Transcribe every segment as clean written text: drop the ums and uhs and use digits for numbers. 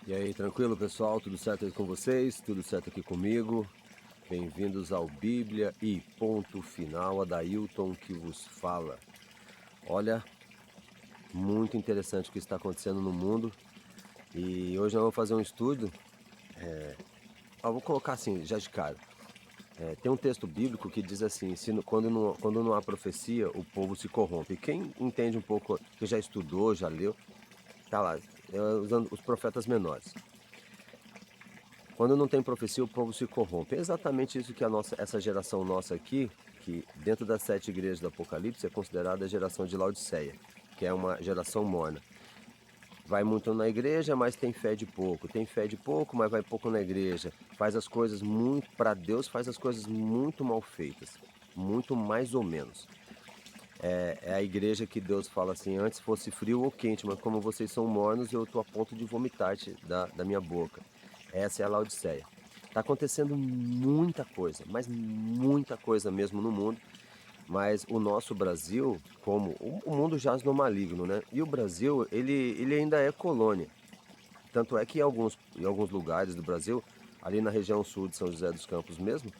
E aí, tranquilo pessoal? Tudo certo aí com vocês? Tudo certo aqui comigo? Bem-vindos ao Bíblia e Ponto Final, Adailton que vos fala. Olha, muito interessante o que está acontecendo no mundo e hoje eu vou fazer um estudo. Vou colocar assim, já de cara. Tem um texto bíblico que diz assim: quando não há profecia, o povo se corrompe. Quem entende um pouco, que já estudou, já leu, tá lá, usando os profetas menores. Quando não tem profecia, o povo se corrompe. É exatamente isso que essa geração nossa aqui, que dentro das 7 igrejas do Apocalipse é considerada a geração de Laodiceia, que é uma geração morna. Vai muito na igreja, mas tem fé de pouco. Tem fé de pouco, mas vai pouco na igreja. Faz as coisas muito para Deus, faz as coisas muito mal feitas, muito mais ou menos. É a igreja que Deus fala assim: antes fosse frio ou quente, mas como vocês são mornos, eu estou a ponto de vomitar-te da minha boca. Essa é a Laodiceia. Está acontecendo muita coisa, mas muita coisa mesmo no mundo. Mas o nosso Brasil, como o mundo jaz no maligno, né? E o Brasil, ele ainda é colônia. Tanto é que em alguns lugares do Brasil, ali na região sul de São José dos Campos mesmo,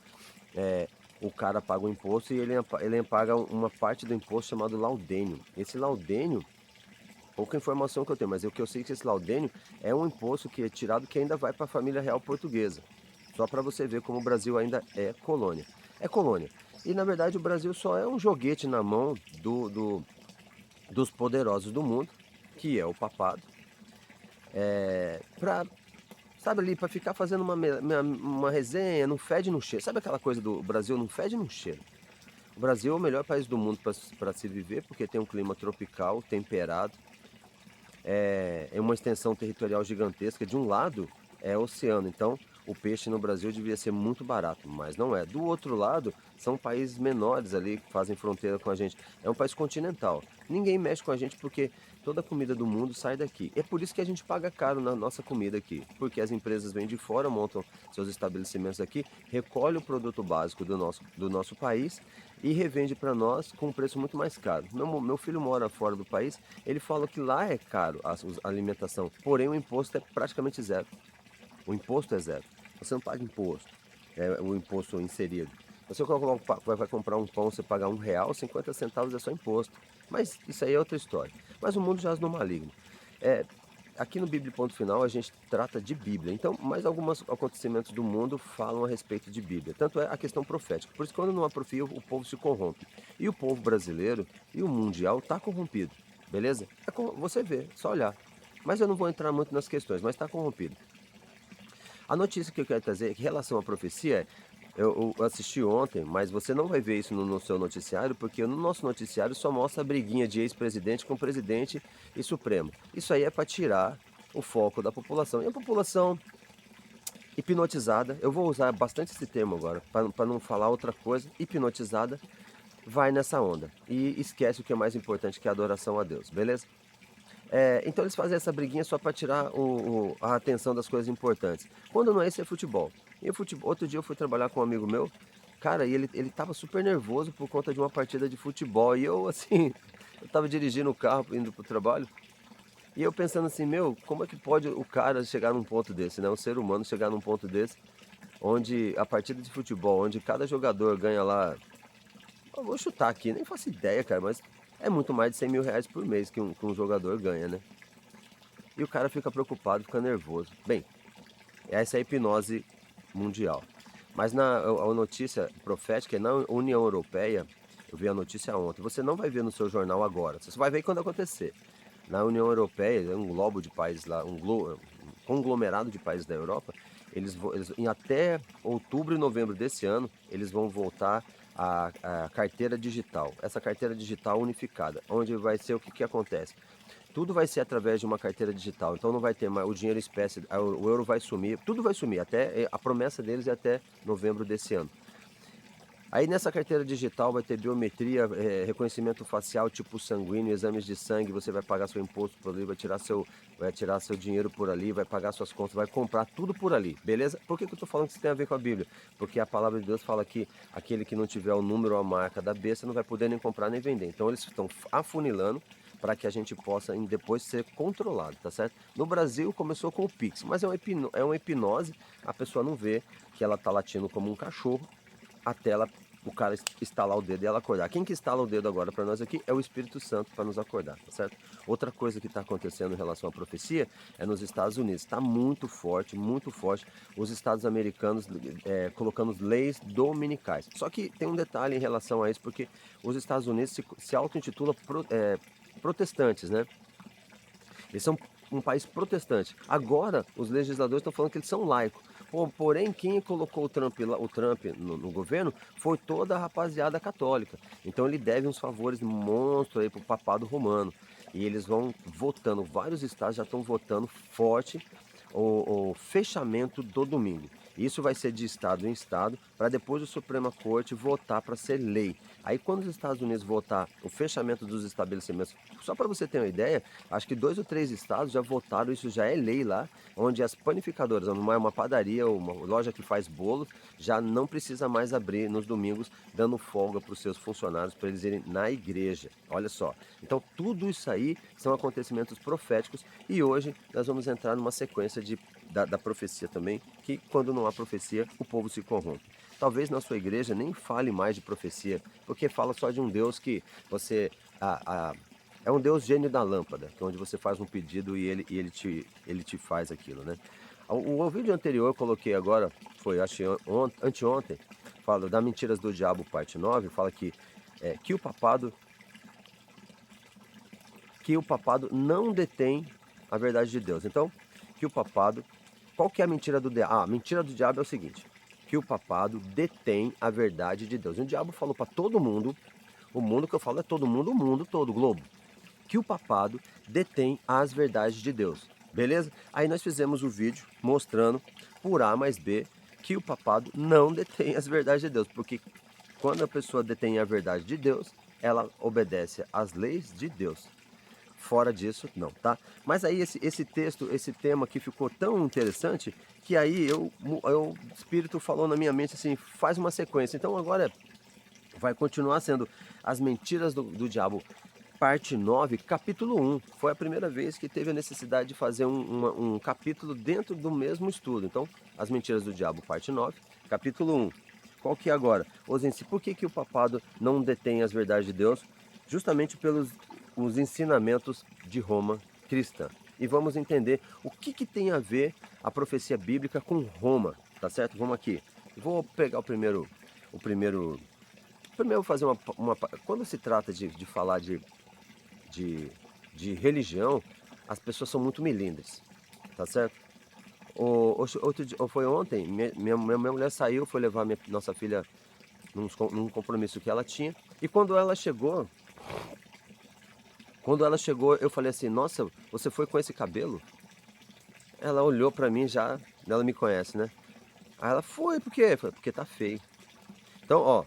é, o cara paga o imposto e ele paga uma parte do imposto chamado laudênio. Esse laudênio, pouca informação que eu tenho, mas o que eu sei é que esse laudênio é um imposto que é tirado que ainda vai para a família real portuguesa. Só para você ver como o Brasil ainda é colônia. É colônia. E na verdade o Brasil só é um joguete na mão dos poderosos do mundo, que é o papado, para, sabe ali, para ficar fazendo uma resenha, não fede, não cheira. Sabe aquela coisa do Brasil não fede, não cheira? O Brasil é o melhor país do mundo para se viver, porque tem um clima tropical, temperado, é uma extensão territorial gigantesca. De um lado é oceano, então o peixe no Brasil devia ser muito barato, mas não é. Do outro lado, são países menores ali que fazem fronteira com a gente. É um país continental. Ninguém mexe com a gente porque toda a comida do mundo sai daqui. É por isso que a gente paga caro na nossa comida aqui, porque as empresas vêm de fora, montam seus estabelecimentos aqui, recolhem o produto básico do nosso país e revende para nós com um preço muito mais caro. Meu filho mora fora do país, ele fala que lá é caro a alimentação, porém o imposto é praticamente zero. O imposto é zero. Você não paga imposto, o imposto inserido. Você vai comprar um pão, você paga R$ 1, 50 centavos é só imposto. Mas isso aí é outra história. Mas o mundo jaz no maligno. É, aqui no Bíblia Ponto Final a gente trata de Bíblia. Então, mais alguns acontecimentos do mundo falam a respeito de Bíblia. Tanto é a questão profética. Por isso, quando não há profecia, o povo se corrompe. E o povo brasileiro e o mundial está corrompido. Beleza? Você vê, só olhar. Mas eu não vou entrar muito nas questões, mas está corrompido. A notícia que eu quero trazer em relação à profecia, eu assisti ontem, mas você não vai ver isso no seu noticiário, porque no nosso noticiário só mostra a briguinha de ex-presidente com presidente e Supremo. Isso aí é para tirar o foco da população. E a população hipnotizada, eu vou usar bastante esse termo agora, para não falar outra coisa, hipnotizada, vai nessa onda. E esquece o que é mais importante, que é a adoração a Deus, beleza? Então eles fazem essa briguinha só para tirar a atenção das coisas importantes. Quando não é isso, é futebol. E o futebol, outro dia eu fui trabalhar com um amigo meu, cara, e ele tava super nervoso por conta de uma partida de futebol. E eu, assim, eu tava dirigindo o carro indo pro trabalho, e eu pensando assim, meu, como é que pode o cara chegar num ponto desse, né? Um ser humano chegar num ponto desse, onde a partida de futebol, onde cada jogador ganha lá, eu vou chutar aqui, nem faço ideia, cara, mas é muito mais de R$ 100.000 por mês que um jogador ganha, né? E o cara fica preocupado, fica nervoso. Bem, essa é a hipnose mundial. Mas a notícia profética é na União Europeia, eu vi a notícia ontem, você não vai ver no seu jornal agora, você só vai ver quando acontecer. Na União Europeia, é um globo de países lá, um conglomerado de países da Europa, em até outubro e novembro desse ano, eles vão voltar à carteira digital. Essa carteira digital unificada, onde vai ser o que acontece? Tudo vai ser através de uma carteira digital, então não vai ter mais o dinheiro espécie, o euro vai sumir, tudo vai sumir, até a promessa deles é até novembro desse ano. Aí nessa carteira digital vai ter biometria, reconhecimento facial, tipo sanguíneo, exames de sangue, você vai pagar seu imposto por ali, vai tirar seu dinheiro por ali, vai pagar suas contas, vai comprar tudo por ali, beleza? Por que eu tô falando que isso tem a ver com a Bíblia? Porque a palavra de Deus fala que aquele que não tiver o número ou a marca da besta não vai poder nem comprar nem vender. Então eles estão afunilando para que a gente possa depois ser controlado, tá certo? No Brasil começou com o Pix, mas é uma hipnose, a pessoa não vê que ela tá latindo como um cachorro, até o cara estalar o dedo e ela acordar. Quem que estala o dedo agora para nós aqui é o Espírito Santo para nos acordar, tá certo? Outra coisa que está acontecendo em relação à profecia é nos Estados Unidos. Está muito forte, os Estados americanos colocando leis dominicais. Só que tem um detalhe em relação a isso, porque os Estados Unidos se auto-intitulam protestantes, né? Eles são um país protestante. Agora, os legisladores estão falando que eles são laicos. Porém, quem colocou o Trump no governo foi toda a rapaziada católica. Então ele deve uns favores monstros aí pro papado romano. E eles vão votando, vários estados já estão votando forte o fechamento do domingo. Isso vai ser de estado em estado, para depois a Suprema Corte votar para ser lei. Aí quando os Estados Unidos votar o fechamento dos estabelecimentos, só para você ter uma ideia, acho que 2 ou 3 estados já votaram, isso já é lei lá, onde as panificadoras, uma padaria ou uma loja que faz bolos, já não precisa mais abrir nos domingos, dando folga para os seus funcionários, para eles irem na igreja. Olha só. Então tudo isso aí são acontecimentos proféticos e hoje nós vamos entrar numa sequência da profecia também, que quando não há profecia, o povo se corrompe. Talvez na sua igreja nem fale mais de profecia, porque fala só de um Deus que você... é um Deus gênio da lâmpada, que é onde você faz um pedido e ele te faz aquilo, né? O vídeo anterior eu coloquei agora, foi acho anteontem, fala da Mentiras do Diabo, parte 9, fala que o papado não detém a verdade de Deus. Então, que o papado... Qual que é a mentira do diabo? A mentira do diabo é o seguinte, que o papado detém a verdade de Deus. E o diabo falou para todo mundo, o mundo que eu falo é todo mundo, o mundo todo, o globo, que o papado detém as verdades de Deus. Beleza? Aí nós fizemos o vídeo mostrando por A mais B que o papado não detém as verdades de Deus, porque quando a pessoa detém a verdade de Deus, ela obedece às leis de Deus. Fora disso, não, tá? Mas aí esse texto, esse tema aqui ficou tão interessante que aí o Espírito falou na minha mente assim, faz uma sequência. Então agora vai continuar sendo As Mentiras do Diabo, parte 9, capítulo 1. Foi a primeira vez que teve a necessidade de fazer um capítulo dentro do mesmo estudo. Então, As Mentiras do Diabo, parte 9, capítulo 1. Qual que é agora? Por que o papado não detém as verdades de Deus? Justamente pelos os ensinamentos de Roma cristã. E vamos entender o que tem a ver a profecia bíblica com Roma, tá certo? Vamos aqui. Vou pegar Primeiro eu vou fazer quando se trata de falar de religião, as pessoas são muito melindres, tá certo? Outro dia, ou foi ontem, minha mulher saiu, foi levar nossa filha num compromisso que ela tinha, e quando ela chegou, eu falei assim, nossa, você foi com esse cabelo? Ela olhou pra mim já, ela me conhece, né? Aí ela, foi, por quê? Eu falei, porque tá feio. Então, ó,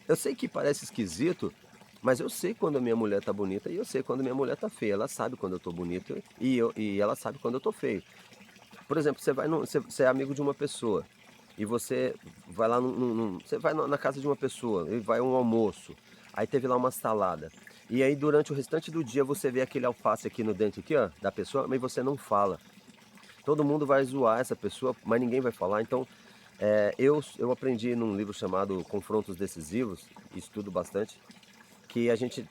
eu sei que parece esquisito, mas eu sei quando a minha mulher tá bonita e eu sei quando a minha mulher tá feia. Ela sabe quando eu tô bonito e ela sabe quando eu tô feio. Por exemplo, você é amigo de uma pessoa e você vai lá você vai na casa de uma pessoa e vai a um almoço. Aí teve lá uma salada. E aí durante o restante do dia você vê aquele alface aqui no dente aqui, ó, da pessoa, mas você não fala. Todo mundo vai zoar essa pessoa, mas ninguém vai falar. Então, eu aprendi num livro chamado Confrontos Decisivos, e estudo bastante, que a gente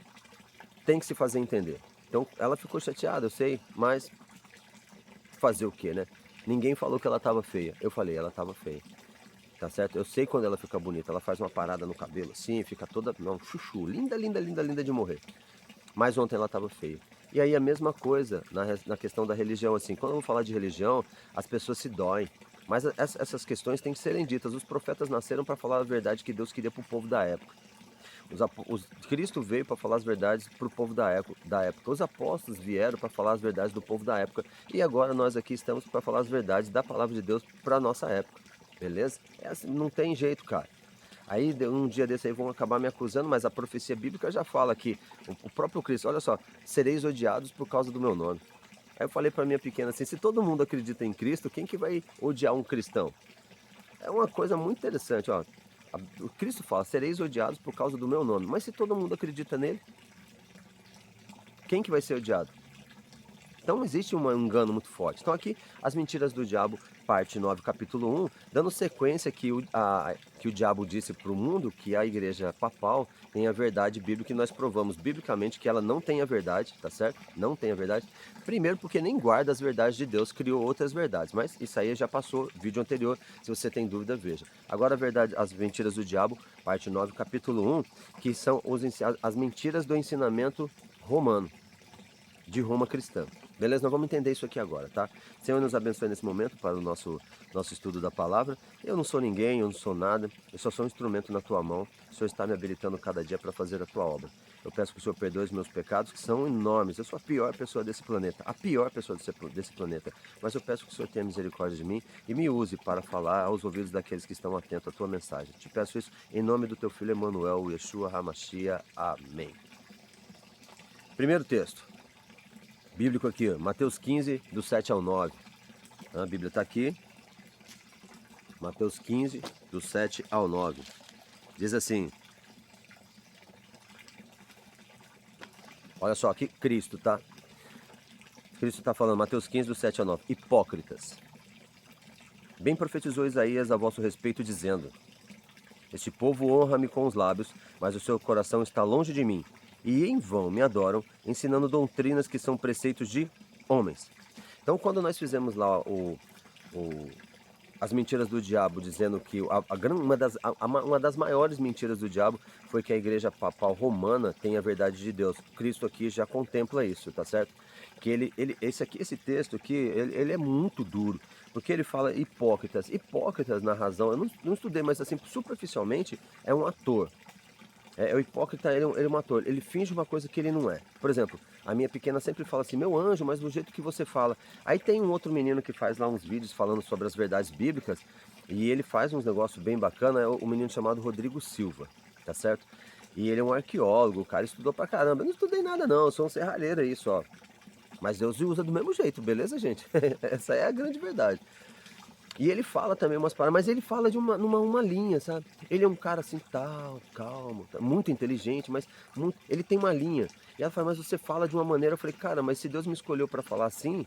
tem que se fazer entender. Então, ela ficou chateada, eu sei, mas fazer o quê, né? Ninguém falou que ela estava feia. Eu falei, ela estava feia. Tá certo? Eu sei quando ela fica bonita. Ela faz uma parada no cabelo assim, fica toda... Não, chuchu. Linda, linda, linda, linda de morrer. Mas ontem ela estava feia. E aí a mesma coisa na questão da religião, assim. Quando eu vou falar de religião, as pessoas se doem. Mas essas questões têm que serem ditas. Os profetas nasceram para falar a verdade que Deus queria para o povo da época. Cristo veio para falar as verdades para o povo da época. Os apóstolos vieram para falar as verdades do povo da época. E agora nós aqui estamos para falar as verdades da palavra de Deus para a nossa época. Beleza? Assim, não tem jeito, cara. Aí um dia desse aí vão acabar me acusando, mas a profecia bíblica já fala que o próprio Cristo, olha só, sereis odiados por causa do meu nome. Aí eu falei para minha pequena assim, se todo mundo acredita em Cristo, quem que vai odiar um cristão? É uma coisa muito interessante, ó. O Cristo fala, sereis odiados por causa do meu nome. Mas se todo mundo acredita nele, quem que vai ser odiado? Então existe um engano muito forte. Então aqui, as mentiras do diabo, parte 9, capítulo 1, dando sequência que o diabo disse para o mundo que a igreja papal tem a verdade bíblica, e nós provamos biblicamente que ela não tem a verdade, tá certo? Não tem a verdade. Primeiro porque nem guarda as verdades de Deus, criou outras verdades. Mas isso aí já passou, vídeo anterior, se você tem dúvida, veja. Agora a verdade, as mentiras do diabo, parte 9, capítulo 1, que são as mentiras do ensinamento romano, de Roma cristã. Beleza? Nós vamos entender isso aqui agora, tá? Senhor, nos abençoe nesse momento para o nosso estudo da palavra. Eu não sou ninguém, eu não sou nada, eu só sou um instrumento na tua mão. O Senhor está me habilitando cada dia para fazer a tua obra. Eu peço que o Senhor perdoe os meus pecados, que são enormes. Eu sou a pior pessoa desse planeta, a pior pessoa desse planeta. Mas eu peço que o Senhor tenha misericórdia de mim e me use para falar aos ouvidos daqueles que estão atentos à tua mensagem. Te peço isso em nome do teu filho Emanuel, Yeshua HaMashiach. Amém. Primeiro texto bíblico aqui, ó, Mateus 15, do 7 ao 9. A Bíblia está aqui. Mateus 15, do 7 ao 9. Diz assim. Olha só, aqui Cristo, tá? Cristo está falando, Mateus 15, do 7 ao 9. Hipócritas. Bem profetizou Isaías a vosso respeito, dizendo: Este povo honra-me com os lábios, mas o seu coração está longe de mim. E em vão me adoram, ensinando doutrinas que são preceitos de homens. Então, quando nós fizemos lá as mentiras do diabo, dizendo que uma das maiores mentiras do diabo foi que a igreja papal romana tem a verdade de Deus. Cristo aqui já contempla isso, tá certo? Que esse texto aqui, ele é muito duro, porque ele fala hipócritas. Hipócritas, na razão, eu não estudei, mas assim, superficialmente, é um ator. O hipócrita, ele é um ator, ele finge uma coisa que ele não é. Por exemplo, a minha pequena sempre fala assim, meu anjo, mas do jeito que você fala. Aí tem um outro menino que faz lá uns vídeos falando sobre as verdades bíblicas, e ele faz uns negócios bem bacanas, é um menino chamado Rodrigo Silva, tá certo? E ele é um arqueólogo, o cara estudou pra caramba. Eu não estudei nada não, eu sou um serralheiro aí só. Mas Deus usa do mesmo jeito, beleza, gente? Essa é a grande verdade. E ele fala também umas palavras, mas ele fala de uma linha, sabe? Ele é um cara assim, tal, calmo, muito inteligente, mas ele tem uma linha. E ela fala, mas você fala de uma maneira. Eu falei, cara, mas se Deus me escolheu para falar assim,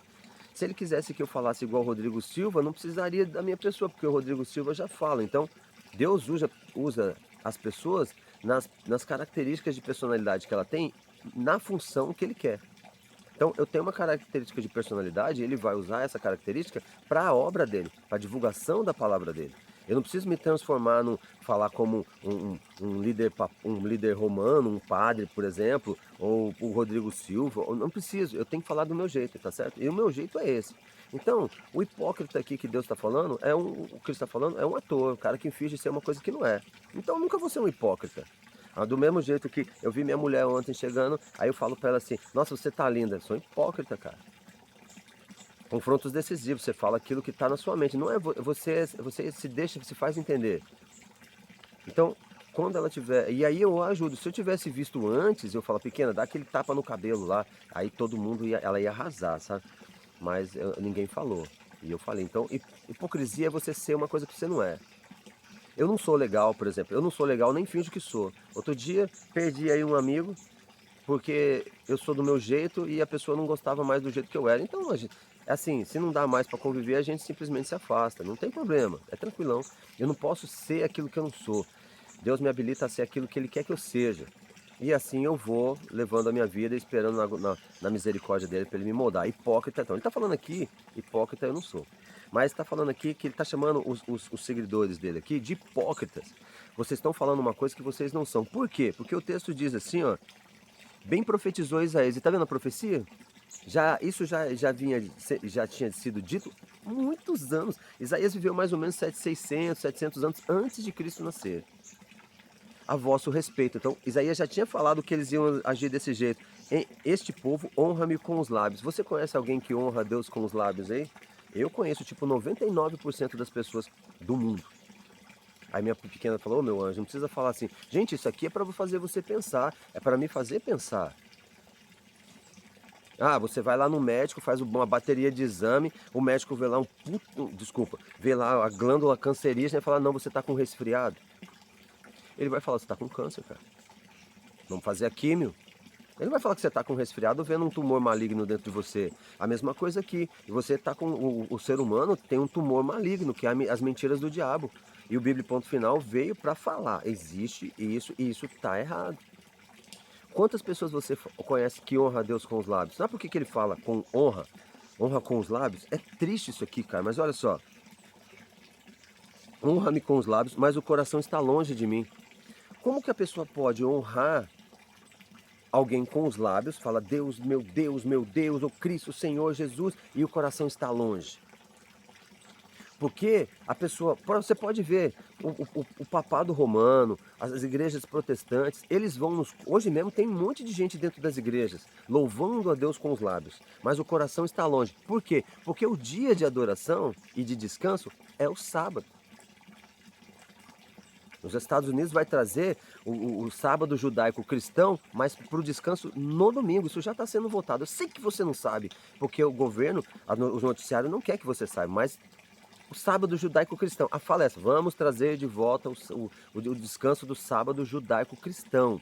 se ele quisesse que eu falasse igual o Rodrigo Silva, não precisaria da minha pessoa, porque o Rodrigo Silva já fala. Então, Deus usa as pessoas nas características de personalidade que ela tem, na função que ele quer. Então, eu tenho uma característica de personalidade, ele vai usar essa característica para a obra dele, para a divulgação da palavra dele. Eu não preciso me transformar falar como um líder romano, um padre, por exemplo, ou o Rodrigo Silva. Eu não preciso, eu tenho que falar do meu jeito, tá certo? E o meu jeito é esse. Então, o hipócrita aqui que Deus está falando, o que ele está falando é um ator, um cara que finge ser uma coisa que não é. Então, eu nunca vou ser um hipócrita. Do mesmo jeito que eu vi minha mulher ontem chegando, aí eu falo pra ela assim, nossa, você tá linda. Eu sou hipócrita, cara. Confrontos decisivos, você fala aquilo que tá na sua mente. Não é você se faz entender. Então, quando ela tiver... E aí eu ajudo. Se eu tivesse visto antes, eu falo, pequena, dá aquele tapa no cabelo lá. Aí todo mundo ela ia arrasar, sabe? Mas ninguém falou. E eu falei, então, hipocrisia é você ser uma coisa que você não é. Eu não sou legal, por exemplo. Eu não sou legal, nem finjo que sou. Outro dia, perdi aí um amigo, porque eu sou do meu jeito e a pessoa não gostava mais do jeito que eu era. Então, é assim, se não dá mais para conviver, a gente simplesmente se afasta. Não tem problema, é tranquilão. Eu não posso ser aquilo que eu não sou. Deus me habilita a ser aquilo que Ele quer que eu seja. E assim eu vou levando a minha vida, esperando na misericórdia dele para ele me moldar. Hipócrita, então. Ele está falando aqui, hipócrita eu não sou. Mas está falando aqui que ele está chamando os seguidores dele aqui de hipócritas. Vocês estão falando uma coisa que vocês não são. Por quê? Porque o texto diz assim, ó. Bem profetizou Isaías. E está vendo a profecia? Isso já tinha sido dito muitos anos. Isaías viveu mais ou menos 600, 700 anos antes de Cristo nascer. A vosso respeito. Então, Isaías já tinha falado que eles iam agir desse jeito. Este povo honra-me com os lábios. Você conhece alguém que honra a Deus com os lábios aí? Eu conheço, tipo, 99% das pessoas do mundo. Aí minha pequena falou, meu anjo, não precisa falar assim. Gente, isso aqui é para fazer você pensar. É para me fazer pensar. Ah, você vai lá no médico, faz uma bateria de exame, o médico vê lá vê lá a glândula cancerígena e fala, não, você está com resfriado. Ele vai falar, você está com câncer, cara. Vamos fazer a químio. Ele não vai falar que você está com um resfriado vendo um tumor maligno dentro de você. A mesma coisa aqui. Você está com. O ser humano tem um tumor maligno, que é as mentiras do diabo. E o Bíblia Ponto Final veio para falar: existe isso e isso está errado. Quantas pessoas você conhece que honra a Deus com os lábios? Sabe por que ele fala com honra? Honra com os lábios? É triste isso aqui, cara, mas olha só. Honra-me com os lábios, mas o coração está longe de mim. Como que a pessoa pode honrar alguém com os lábios, fala Deus, meu Deus, o Cristo, Senhor Jesus, e o coração está longe? Porque a pessoa, você pode ver, o papado romano, as igrejas protestantes, eles vão hoje mesmo tem um monte de gente dentro das igrejas, louvando a Deus com os lábios, mas o coração está longe. Por quê? Porque o dia de adoração e de descanso é o sábado. Os Estados Unidos vai trazer o sábado judaico cristão, mas para o descanso no domingo. Isso já está sendo votado. Eu sei que você não sabe, porque o governo, os noticiários não quer que você saiba, mas o sábado judaico cristão. A fala é essa: vamos trazer de volta o descanso do sábado judaico cristão.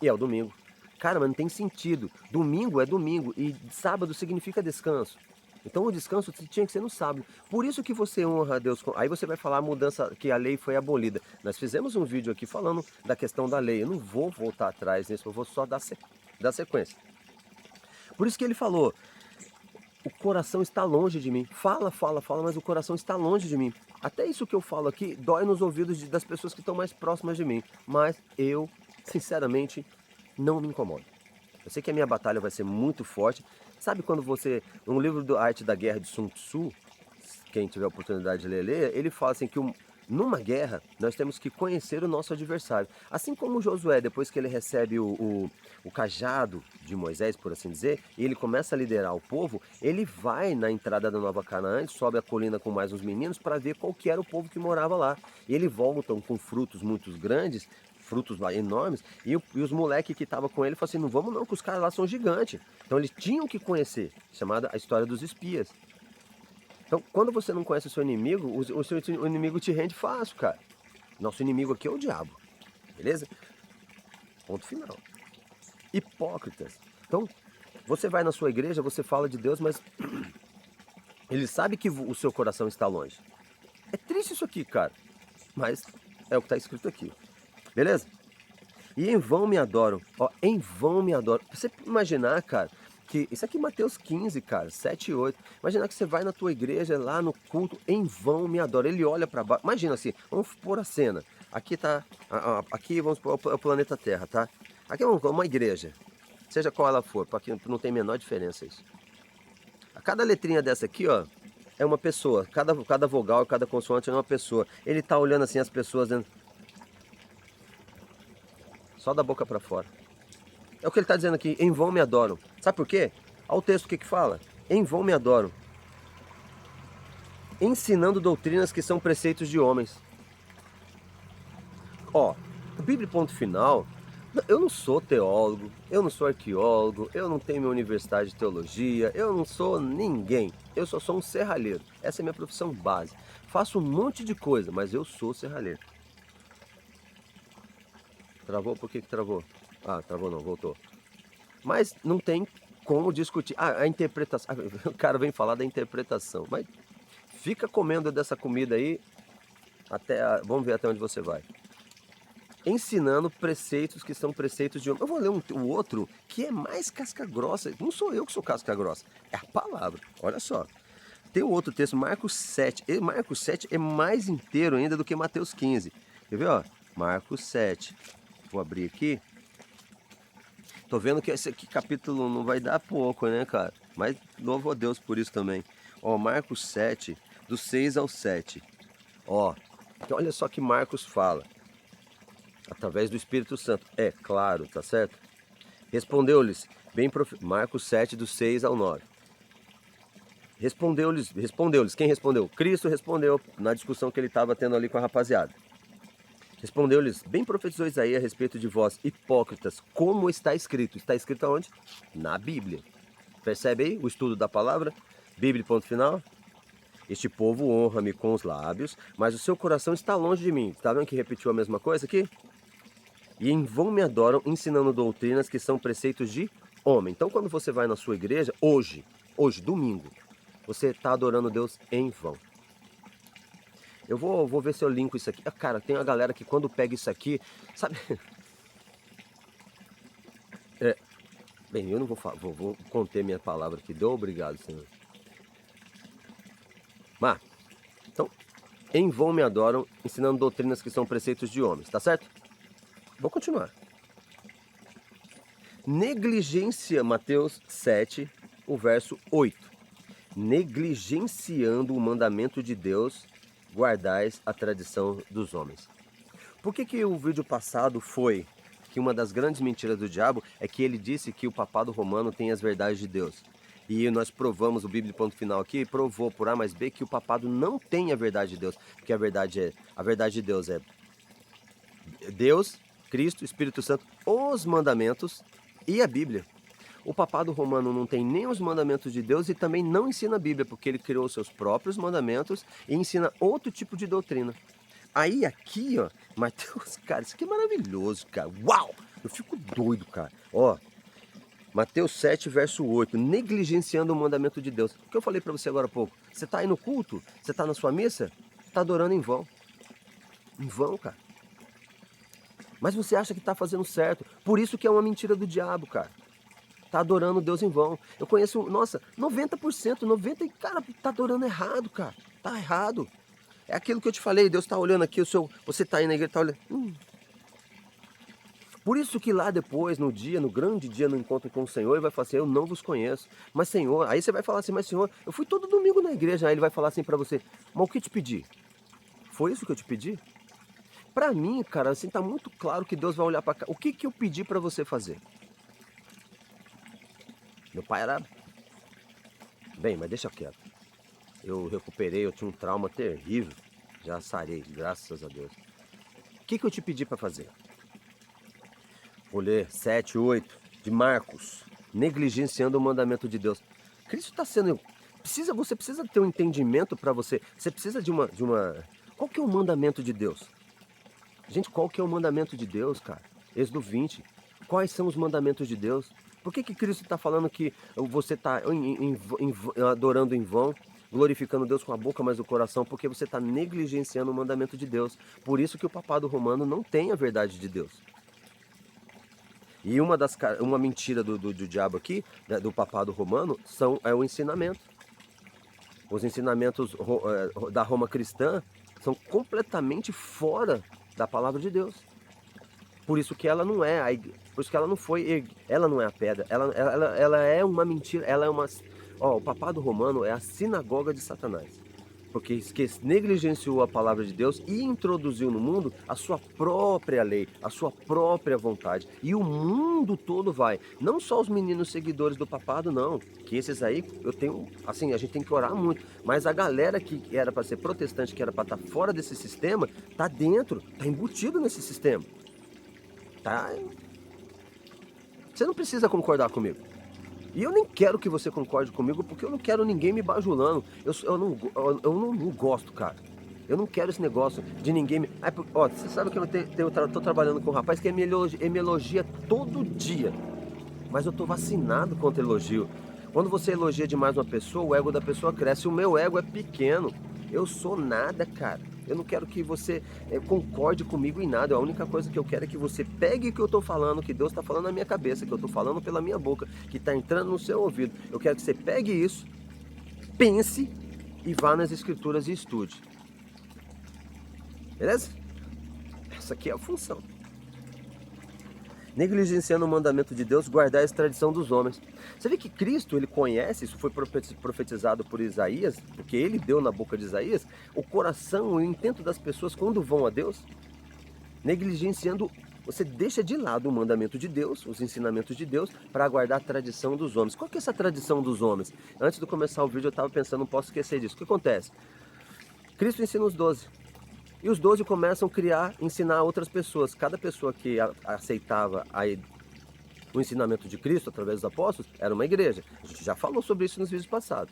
E é o domingo. Cara, mas não tem sentido. Domingo é domingo e sábado significa descanso. Então o descanso tinha que ser no sábado. Por isso que você honra a Deus. Aí você vai falar a mudança, que a lei foi abolida. Nós fizemos um vídeo aqui falando da questão da lei. Eu não vou voltar atrás nisso, eu vou só dar sequência. Por isso que ele falou: o coração está longe de mim. Fala, mas o coração está longe de mim. Até isso que eu falo aqui dói nos ouvidos das pessoas que estão mais próximas de mim. Mas eu, sinceramente, não me incomodo. Eu sei que a minha batalha vai ser muito forte. Sabe quando você, no livro do Arte da Guerra de Sun Tzu, quem tiver a oportunidade de ler, ele fala assim que numa guerra nós temos que conhecer o nosso adversário. Assim como Josué, depois que ele recebe o cajado de Moisés, por assim dizer, e ele começa a liderar o povo, ele vai na entrada da Nova Canaã, sobe a colina com mais uns meninos para ver qual que era o povo que morava lá. E eles voltam com frutos muito grandes, frutos lá enormes, e os moleques que estavam com ele falaram assim: não vamos não, que os caras lá são gigantes. Então eles tinham que conhecer, chamada a história dos espias. Então, quando você não conhece o seu inimigo, o seu inimigo te rende fácil, cara. Nosso inimigo aqui é o diabo, beleza? Ponto final. Hipócritas. Então, você vai na sua igreja, você fala de Deus, mas ele sabe que o seu coração está longe. É triste isso aqui, cara, mas é o que está escrito aqui. Beleza? E em vão me adoram. Ó, em vão me adoram. Pra você imaginar, cara, que isso aqui é Mateus 15, cara, 7 e 8. Imaginar que você vai na tua igreja, lá no culto, em vão me adoram. Ele olha para baixo. Imagina assim, vamos pôr a cena. Aqui tá, aqui vamos pôr o planeta Terra, tá? Aqui é uma igreja, seja qual ela for, porque não tem a menor diferença isso. A cada letrinha dessa aqui, ó, é uma pessoa. Cada vogal, cada consoante é uma pessoa. Ele tá olhando assim as pessoas dentro. Só da boca para fora. É o que ele está dizendo aqui: em vão me adoram. Sabe por quê? Olha o texto que fala: em vão me adoram, ensinando doutrinas que são preceitos de homens. Ó, o Bíblia Ponto Final, eu não sou teólogo, eu não sou arqueólogo, eu não tenho minha universidade de teologia, eu não sou ninguém. Eu só sou um serralheiro. Essa é a minha profissão base. Faço um monte de coisa, mas eu sou serralheiro. Travou? Por que travou? Ah, travou não, voltou. Mas não tem como discutir. A interpretação. O cara vem falar da interpretação. Mas fica comendo dessa comida aí. Vamos ver até onde você vai. Ensinando preceitos que são preceitos de homem. Eu vou ler o outro que é mais casca grossa. Não sou eu que sou casca grossa. É a palavra. Olha só. Tem um outro texto, Marcos 7. E Marcos 7 é mais inteiro ainda do que Mateus 15. Quer ver, ó? Marcos 7. Vou abrir aqui. Tô vendo que esse aqui capítulo não vai dar pouco, né, cara? Mas louvo a Deus por isso também. Ó, Marcos 7, do 6 ao 7. Ó, então olha só que Marcos fala. Através do Espírito Santo. É claro, tá certo? Respondeu-lhes, Marcos 7, do 6 ao 9. Respondeu-lhes. Quem respondeu? Cristo respondeu na discussão que ele estava tendo ali com a rapaziada. Respondeu-lhes, bem profetizou Isaías a respeito de vós, hipócritas, como está escrito. Está escrito aonde? Na Bíblia. Percebe aí o estudo da palavra? Bíblia, ponto final. Este povo honra-me com os lábios, mas o seu coração está longe de mim. Está vendo que repetiu a mesma coisa aqui? e em vão me adoram, ensinando doutrinas que são preceitos de homem. Então, quando você vai na sua igreja, hoje, domingo, você está adorando Deus em vão. Eu vou ver se eu linko isso aqui. Cara, tem uma galera que quando pega isso aqui, sabe? Bem, eu não vou falar, vou conter minha palavra aqui. Deu obrigado, Senhor. Mas, então, em vão me adoram, ensinando doutrinas que são preceitos de homens, tá certo? Vou continuar. Negligência, Mateus 7, o verso 8. Negligenciando o mandamento de Deus, guardais a tradição dos homens. Por que o vídeo passado foi que uma das grandes mentiras do diabo é que ele disse que o papado romano tem as verdades de Deus? E nós provamos, o Bíblia ponto final aqui, provou por A mais B que o papado não tem a verdade de Deus. Porque a verdade de Deus é Deus, Cristo, Espírito Santo, os mandamentos e a Bíblia. O papado romano não tem nem os mandamentos de Deus e também não ensina a Bíblia, porque ele criou seus próprios mandamentos e ensina outro tipo de doutrina. Aí aqui, ó, Mateus, cara, isso aqui é maravilhoso, cara. Uau! Eu fico doido, cara. Ó, Mateus 7, verso 8, negligenciando o mandamento de Deus. O que eu falei para você agora há pouco? Você tá aí no culto? Você tá na sua missa? Tá adorando em vão. Em vão, cara. Mas você acha que tá fazendo certo. Por isso que é uma mentira do diabo, cara. Tá adorando Deus em vão. Eu conheço, nossa, 90%, 90%, cara, tá adorando errado, cara. Tá errado. É aquilo que eu te falei, Deus tá olhando aqui, você tá aí na igreja, tá olhando. Por isso que lá depois, no grande dia, no encontro com o Senhor, ele vai falar assim, eu não vos conheço. Mas Senhor, aí você vai falar assim, mas Senhor, eu fui todo domingo na igreja. Aí ele vai falar assim pra você, mas o que eu te pedi? Foi isso que eu te pedi? Pra mim, cara, assim, tá muito claro que Deus vai olhar pra cá. O que eu pedi pra você fazer? Meu pai era... Bem, mas deixa quieto. Eu recuperei, eu tinha um trauma terrível. Já sarei, graças a Deus. O que eu te pedi pra fazer? Vou ler 7, 8 de Marcos. Negligenciando o mandamento de Deus. Cristo está sendo... Você precisa ter um entendimento para você. Você precisa de uma... Qual que é o mandamento de Deus? Gente, qual que é o mandamento de Deus, cara? Êxodo 20. Quais são os mandamentos de Deus? Por que Cristo está falando que você está adorando em vão, glorificando Deus com a boca, mas o coração? Porque você está negligenciando o mandamento de Deus. Por isso que o papado romano não tem a verdade de Deus. E uma mentira do diabo aqui, do papado romano, é o ensinamento. Os ensinamentos da Roma cristã são completamente fora da palavra de Deus. Por isso que ela não é, por isso que ela não foi, ela não é a pedra, ela é uma mentira, ela é uma... Ó, o papado romano é a sinagoga de Satanás. Porque negligenciou a palavra de Deus e introduziu no mundo a sua própria lei, a sua própria vontade. E o mundo todo vai. Não só os meninos seguidores do papado, não. Que esses aí, eu tenho, assim, a gente tem que orar muito. Mas a galera que era para ser protestante, que era para estar fora desse sistema, tá dentro, tá embutido nesse sistema. Tá? Você não precisa concordar comigo. E eu nem quero que você concorde comigo, porque eu não quero ninguém me bajulando. Eu não gosto, cara. Eu não quero esse negócio de ninguém me... Ó, você sabe que eu tô trabalhando com um rapaz que me elogia todo dia. Mas eu tô vacinado contra elogio. Quando você elogia demais uma pessoa, o ego da pessoa cresce. O meu ego é pequeno. Eu sou nada, cara. Eu não quero que você concorde comigo em nada. A única coisa que eu quero é que você pegue o que eu estou falando, que Deus está falando na minha cabeça, que eu estou falando pela minha boca, que está entrando no seu ouvido. Eu quero que você pegue isso, pense e vá nas escrituras e estude. Beleza? Essa aqui é a função. Negligenciando o mandamento de Deus, guardar a extradição dos homens. Você vê que Cristo, ele conhece, isso foi profetizado por Isaías, porque ele deu na boca de Isaías, o coração e o intento das pessoas quando vão a Deus, negligenciando, você deixa de lado o mandamento de Deus, os ensinamentos de Deus, para guardar a tradição dos homens. Qual que é essa tradição dos homens? Antes de começar o vídeo eu estava pensando, não posso esquecer disso. O que acontece? Cristo ensina os 12. E os 12 começam a ensinar outras pessoas. Cada pessoa que aceitava o ensinamento de Cristo através dos apóstolos era uma igreja. A gente já falou sobre isso nos vídeos passados.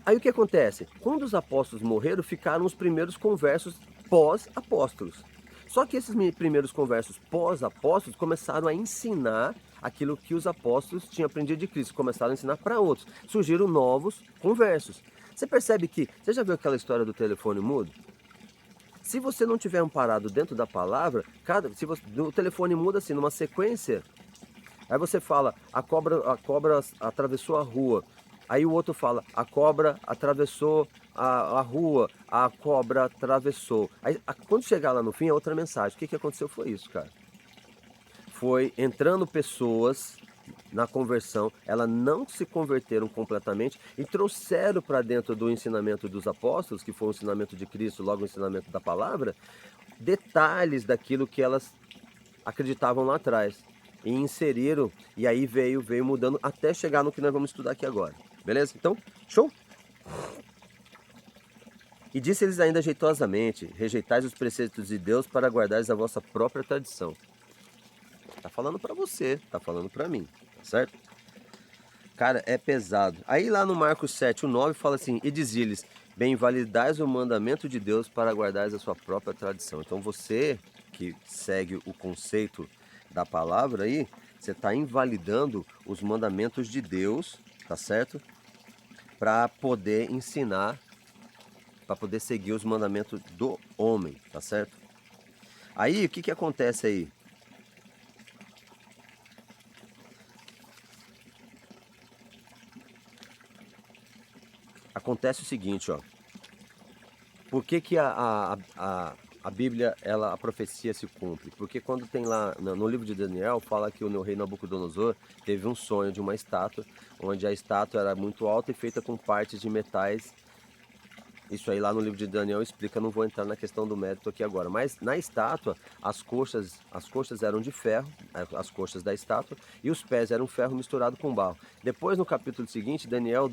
Aí o que acontece? Quando os apóstolos morreram, ficaram os primeiros conversos pós-apóstolos. Só que esses primeiros conversos pós-apóstolos começaram a ensinar aquilo que os apóstolos tinham aprendido de Cristo, começaram a ensinar para outros. Surgiram novos conversos. Você percebe que, você já viu aquela história do telefone mudo? Se você não tiver amparado dentro da palavra, o telefone muda assim, numa sequência. Aí você fala, a cobra atravessou a rua. Aí o outro fala, a cobra atravessou a rua, a cobra atravessou. Aí quando chegar lá no fim é outra mensagem. O que aconteceu foi isso, cara. Foi entrando pessoas na conversão, elas não se converteram completamente e trouxeram para dentro do ensinamento dos apóstolos, que foi o ensinamento de Cristo, logo o ensinamento da palavra, detalhes daquilo que elas acreditavam lá atrás. E inseriram, e aí veio mudando até chegar no que nós vamos estudar aqui agora. Beleza? Então, show? E disse-lhes ainda jeitosamente, rejeitais os preceitos de Deus para guardares a vossa própria tradição. Tá falando para você, tá falando para mim, tá certo? Cara, é pesado. Aí lá no Marcos 7, o 9 fala assim, e dizia-lhes, bem, validais o mandamento de Deus para guardares a sua própria tradição. Então você que segue o conceito da palavra aí, você está invalidando os mandamentos de Deus, tá certo? Para poder ensinar, para poder seguir os mandamentos do homem, tá certo? Aí, o que acontece aí? Acontece o seguinte, ó. Por que a Bíblia, a profecia se cumpre? Porque quando tem lá, no livro de Daniel, fala que o rei Nabucodonosor teve um sonho de uma estátua, onde a estátua era muito alta e feita com partes de metais. Isso aí lá no livro de Daniel explica, não vou entrar na questão do mérito aqui agora. Mas na estátua, as coxas eram de ferro, as coxas da estátua, e os pés eram ferro misturado com barro. Depois, no capítulo seguinte, Daniel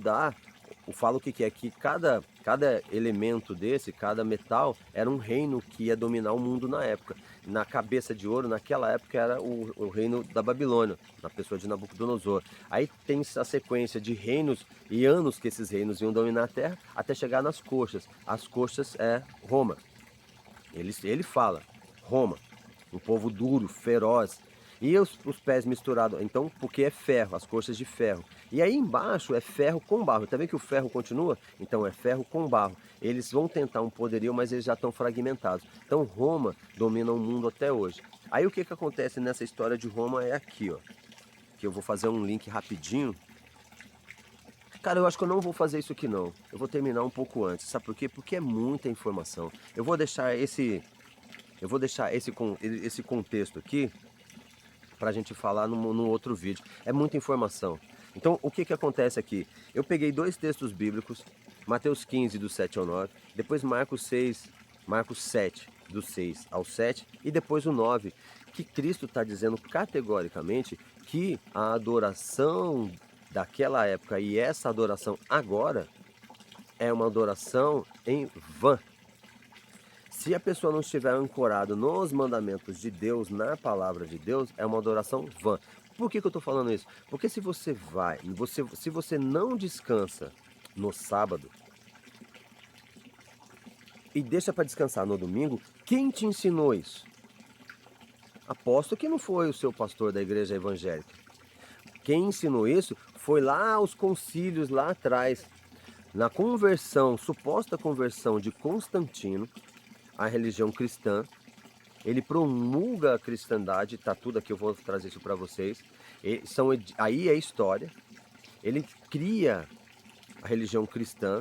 fala o que é que cada elemento desse, cada metal, era um reino que ia dominar o mundo na época. Na cabeça de ouro, naquela época, era o reino da Babilônia, na pessoa de Nabucodonosor. Aí tem a sequência de reinos e anos que esses reinos iam dominar a terra, até chegar nas coxas. As coxas é Roma. Ele fala, Roma, um povo duro, feroz. E os pés misturados, então, porque é ferro, as coxas de ferro. E aí embaixo é ferro com barro. Tá vendo que o ferro continua? Então é ferro com barro. Eles vão tentar um poderio, mas eles já estão fragmentados. Então Roma domina o mundo até hoje. Aí o que acontece nessa história de Roma é aqui, ó. Que eu vou fazer um link rapidinho. Cara, eu acho que eu não vou fazer isso aqui não. Eu vou terminar um pouco antes. Sabe por quê? Porque é muita informação. Eu vou deixar esse contexto aqui para a gente falar no outro vídeo. É muita informação. Então, o que acontece aqui? Eu peguei dois textos bíblicos, Mateus 15, do 7 ao 9, depois Marcos 7, do 6 ao 7, e depois o 9, que Cristo está dizendo categoricamente que a adoração daquela época e essa adoração agora é uma adoração em vão. Se a pessoa não estiver ancorada nos mandamentos de Deus, na palavra de Deus, é uma adoração vã. Por que eu estou falando isso? Porque se você não descansa no sábado e deixa para descansar no domingo, quem te ensinou isso? Aposto que não foi o seu pastor da igreja evangélica. Quem ensinou isso foi lá os concílios lá atrás, na conversão, suposta conversão de Constantino, a religião cristã. Ele promulga a cristandade, tá tudo aqui, eu vou trazer isso para vocês. Aí é história. Ele cria a religião cristã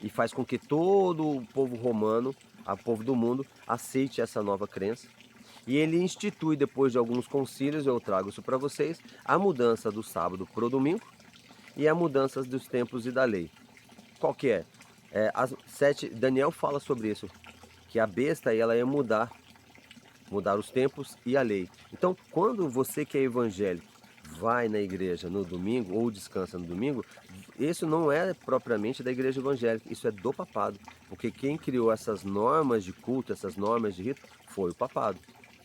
e faz com que todo o povo romano, o povo do mundo, aceite essa nova crença. E ele institui, depois de alguns concílios, eu trago isso para vocês, a mudança do sábado para o domingo e a mudança dos tempos e da lei. Qual que é? Daniel fala sobre isso, que a besta ela ia mudar os tempos e a lei. Então, quando você que é evangélico vai na igreja no domingo ou descansa no domingo, isso não é propriamente da igreja evangélica, isso é do papado, porque quem criou essas normas de culto, essas normas de rito, foi o papado,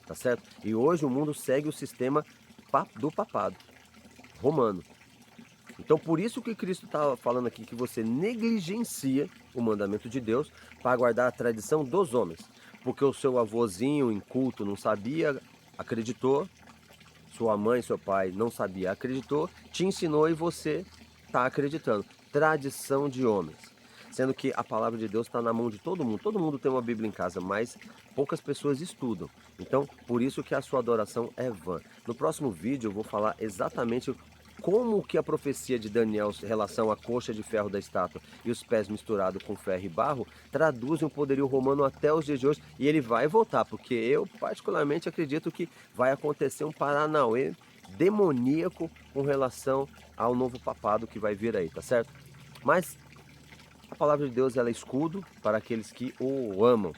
tá certo? E hoje o mundo segue o sistema do papado romano. Então, por isso que Cristo está falando aqui que você negligencia o mandamento de Deus para guardar a tradição dos homens. porque o seu avôzinho em culto não sabia, acreditou, sua mãe, seu pai não sabia, acreditou, te ensinou e você está acreditando. Tradição de homens. Sendo que a palavra de Deus está na mão de todo mundo. Todo mundo tem uma Bíblia em casa, mas poucas pessoas estudam. Então, por isso que a sua adoração é vã. No próximo vídeo eu vou falar exatamente como que a profecia de Daniel em relação à coxa de ferro da estátua e os pés misturados com ferro e barro traduzem o poderio romano até os dias de hoje, e ele vai voltar, porque eu particularmente acredito que vai acontecer um paranauê demoníaco com relação ao novo papado que vai vir aí, tá certo? Mas a palavra de Deus ela é escudo para aqueles que o amam,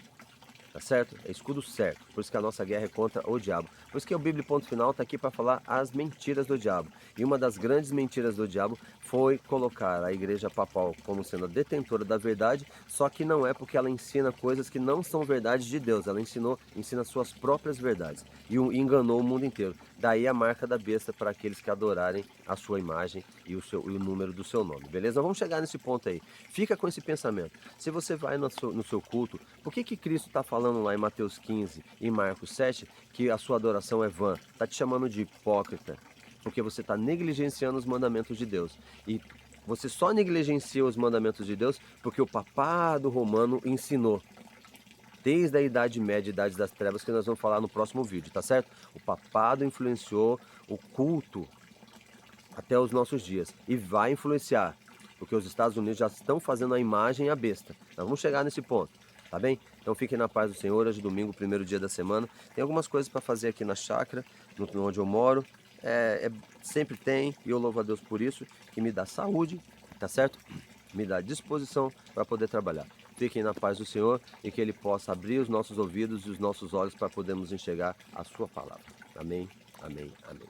tá certo? É escudo certo. Por isso que a nossa guerra é contra o diabo. Por isso que o Bíblia Ponto Final está aqui para falar as mentiras do diabo. E uma das grandes mentiras do diabo foi colocar a igreja papal como sendo a detentora da verdade, só que não é, porque ela ensina coisas que não são verdades de Deus. Ela ensina suas próprias verdades e enganou o mundo inteiro. Daí a marca da besta para aqueles que adorarem a sua imagem e o número do seu nome. Beleza? Vamos chegar nesse ponto aí. Fica com esse pensamento. Se você vai no seu culto, por que Cristo está falando lá em Mateus 15 e Marcos 7 que a sua adoração é vã? Está te chamando de hipócrita, porque você está negligenciando os mandamentos de Deus. E você só negligencia os mandamentos de Deus porque o papado romano ensinou. Desde a Idade Média, Idade das Trevas, que nós vamos falar no próximo vídeo, tá certo? O papado influenciou o culto até os nossos dias e vai influenciar, porque os Estados Unidos já estão fazendo a imagem à besta. Nós vamos chegar nesse ponto, tá bem? Então fiquem na paz do Senhor. Hoje é domingo, primeiro dia da semana. Tem algumas coisas para fazer aqui na chácara, onde eu moro. Sempre tem, e eu louvo a Deus por isso, que me dá saúde, tá certo? Me dá disposição para poder trabalhar. Fiquem na paz do Senhor e que Ele possa abrir os nossos ouvidos e os nossos olhos para podermos enxergar a sua palavra. Amém, amém, amém.